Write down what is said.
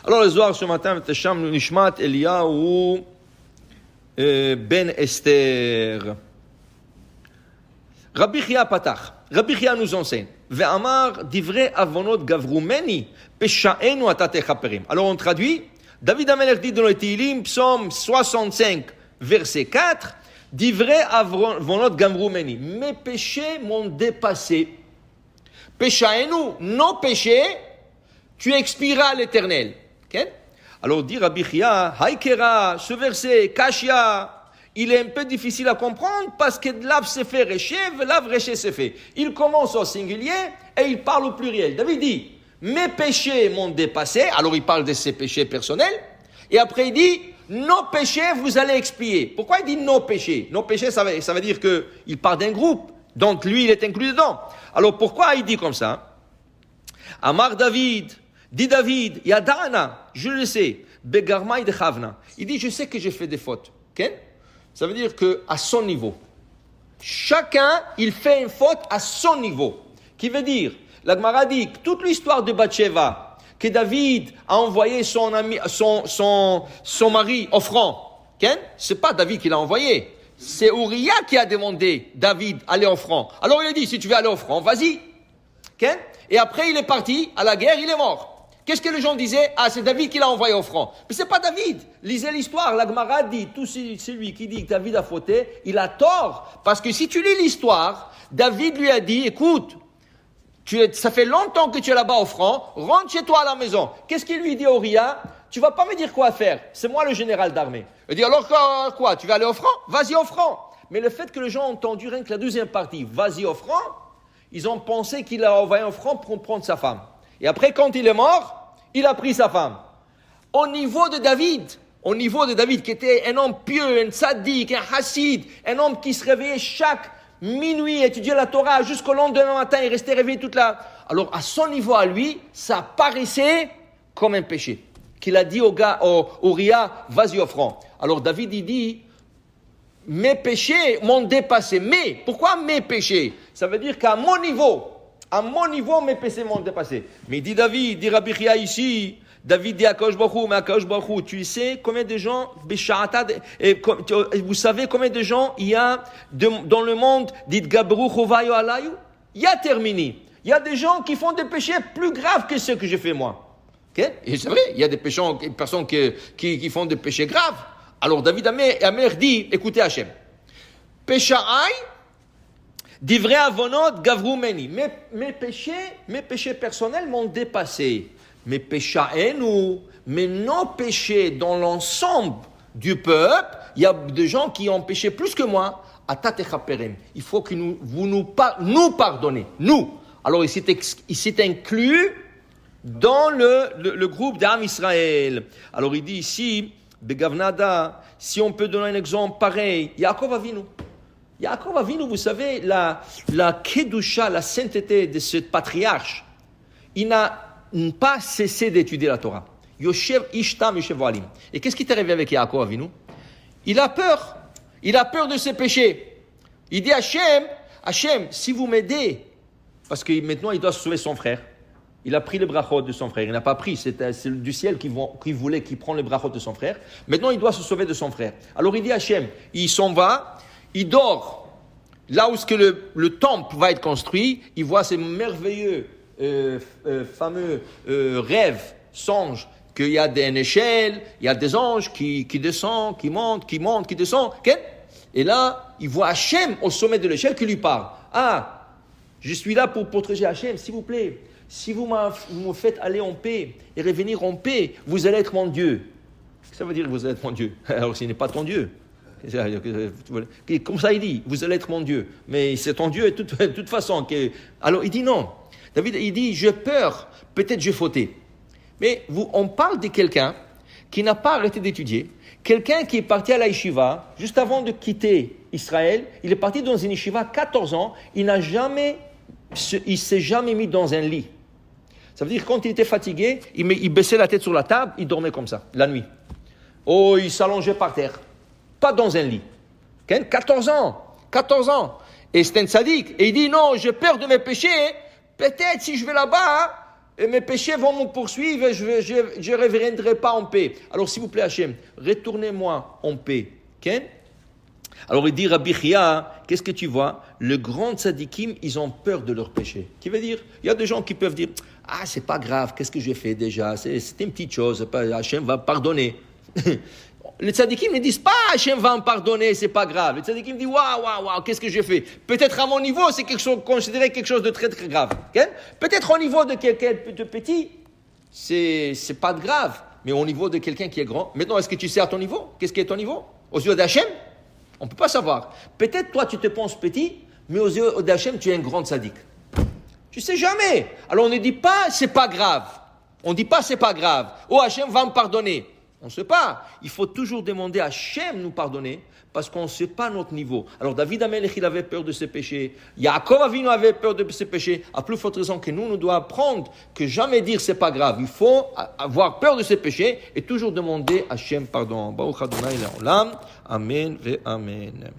Alors, le Zohar ce matin, Tesham Nishmat Eliyahu Ben Esther. Rabbi Chia Patach. Rabbi Chia nous enseigne. Ve'amar divrei avonot gavrumeni peshaenu ata techaperim. Alors, on traduit. David Amelech dit dans le Tehillim, psaume 65, verset 4, divrei avonot gavrumeni. Mes péchés m'ont dépassé. Peshaenu, nos péchés, tu expieras à l'éternel. Okay? Alors dit Rabbi Chia, Haïkera, ce verset, Kashia, il est un peu difficile à comprendre parce que Lav se fait Rechev, Lav Rechev se fait. Il commence au singulier et il parle au pluriel. David dit, mes péchés m'ont dépassé, alors il parle de ses péchés personnels, et après il dit, nos péchés vous allez expier. Pourquoi il dit nos péchés? Nos péchés, ça veut dire qu'il parle d'un groupe, donc lui il est inclus dedans. Alors pourquoi il dit comme ça? Amar David, dit David, Yadana, je le sais, Begarmaï de Chavna. Il dit, je sais que j'ai fait des fautes. Okay? Ça veut dire qu'à son niveau, chacun, il fait une faute à son niveau. Qui veut dire, la Gemara dit, toute l'histoire de Bathsheba, que David a envoyé son mari offrant. Okay? C'est pas David qui l'a envoyé. C'est Uriah qui a demandé David aller au front. Alors il a dit, si tu veux aller au front, vas-y. Okay? Et après, il est parti à la guerre, il est mort. Qu'est-ce que les gens disaient? Ah, c'est David qui l'a envoyé au front. Mais c'est pas David. Lisez l'histoire. La Gemara dit, tout celui qui dit que David a fauté, il a tort. Parce que si tu lis l'histoire, David lui a dit, écoute, ça fait longtemps que tu es là-bas au front, rentre chez toi à la maison. Qu'est-ce qu'il lui dit à Uriah? Tu vas pas me dire quoi faire. C'est moi le général d'armée. Il dit, alors quoi? Tu vas aller au front? Vas-y au front. Mais le fait que les gens ont entendu rien que la deuxième partie, vas-y au front, ils ont pensé qu'il a envoyé au front pour prendre sa femme. Et après, quand il est mort, il a pris sa femme. Au niveau de David, qui était un homme pieux, un tzaddik, un hassid, un homme qui se réveillait chaque minuit, étudiait la Torah jusqu'au lendemain matin, il restait réveillé toute la... Alors, à son niveau à lui, ça paraissait comme un péché. Qu'il a dit au Uriah, vas-y au front. Alors, David, il dit, mes péchés m'ont dépassé. Mais, pourquoi mes péchés? Ça veut dire qu'à mon niveau, mes péchés m'ont dépassé. Mais dit David, dit Rabbi Chia ici, David dit à Akadosh Baruch Hu, mais Akadosh Baruch Hu, tu sais combien de gens, vous savez combien de gens il y a dans le monde, dit Gabru Chovayo Alayu? Il y a terminé. Il y a des gens qui font des péchés plus graves que ceux que j'ai fait moi. Okay? Et c'est vrai, il y a des personnes qui font des péchés graves. Alors David Amer dit, écoutez Hachem, Péchaï, divrei avonot gavrumeni. Mes péchés personnels m'ont dépassé. Mais péchaenu, mais nos péchés dans l'ensemble du peuple, il y a des gens qui ont péché plus que moi. Atatechaperem. Il faut que vous nous pardonnez. Nous. Alors il s'est inclus dans le groupe d'Am Israël. Alors il dit ici, Begavnada, si on peut donner un exemple pareil, Yaakov Avinu, vous savez, la kedusha, la sainteté de ce patriarche, il n'a pas cessé d'étudier la Torah. Yoshev Ishtam Yoshev Oalim. Et qu'est-ce qui est arrivé avec Yaakov Avinu? Il a peur de ses péchés. Il dit Hachem, si vous m'aidez, parce que maintenant il doit sauver son frère. Il a pris le brachot de son frère. Il n'a pas pris, c'est du ciel qui voulait qu'il prenne le brachot de son frère. Maintenant il doit se sauver de son frère. Alors il dit Hachem, il s'en va, il dort là où le temple va être construit, il voit ces merveilleux, fameux rêves, songes, qu'il y a une échelle, il y a des anges qui descendent, qui montent, qui descendent. Okay? Et là, il voit Hachem au sommet de l'échelle qui lui parle. Ah, je suis là pour protéger Hachem, s'il vous plaît. Si vous me faites aller en paix et revenir en paix, vous allez être mon Dieu. Qu'est-ce que ça veut dire, vous allez être mon Dieu? Alors, s'il n'est pas ton Dieu. Comme ça, il dit, vous allez être mon Dieu. Mais c'est ton Dieu de toute façon. Alors, il dit non. David, il dit, j'ai peur, peut-être j'ai fauté. Mais on parle de quelqu'un qui n'a pas arrêté d'étudier, quelqu'un qui est parti à la yeshiva, juste avant de quitter Israël, il est parti dans une yeshiva 14 ans, il s'est jamais mis dans un lit. Ça veut dire que quand il était fatigué, il baissait la tête sur la table, il dormait comme ça, la nuit. Oh, il s'allongeait par terre, pas dans un lit. 14 ans. Et c'est un tzaddik. Et il dit, non, j'ai peur de mes péchés. Peut-être si je vais là-bas, et mes péchés vont me poursuivre et je ne reviendrai pas en paix. Alors s'il vous plaît Hachem, retournez-moi en paix. Okay? Alors il dit Rabbi Chia, qu'est-ce que tu vois? Les grands tzadikim, ils ont peur de leurs péchés. Qui veut dire, il y a des gens qui peuvent dire, ah c'est pas grave, qu'est-ce que j'ai fait déjà? C'était une petite chose, Hachem va pardonner. Les tzadikim ne disent pas Hachem va me pardonner, c'est pas grave. Les tzadikim disent waouh, qu'est-ce que j'ai fait? Peut-être à mon niveau, c'est considéré quelque chose de très très grave. Okay? Peut-être au niveau de quelqu'un de petit, c'est pas grave. Mais au niveau de quelqu'un qui est grand, maintenant est-ce que tu sais à ton niveau? Qu'est-ce qui est ton niveau? Aux yeux d'Hachem? On ne peut pas savoir. Peut-être toi tu te penses petit, mais aux yeux d'Hachem tu es un grand tzaddik. Tu sais jamais. Alors on ne dit pas c'est pas grave. On ne dit pas c'est pas grave. Oh Hachem va me pardonner. On ne sait pas. Il faut toujours demander à Hachem de nous pardonner parce qu'on ne sait pas notre niveau. Alors David Amelech, il avait peur de ses péchés. Yaakov Avinu avait peur de ses péchés. À plus forte raison que nous devons apprendre que jamais dire c'est pas grave. Il faut avoir peur de ses péchés et toujours demander à Hachem pardon. Baruch Adonai Le'olam. Amen ve Amen.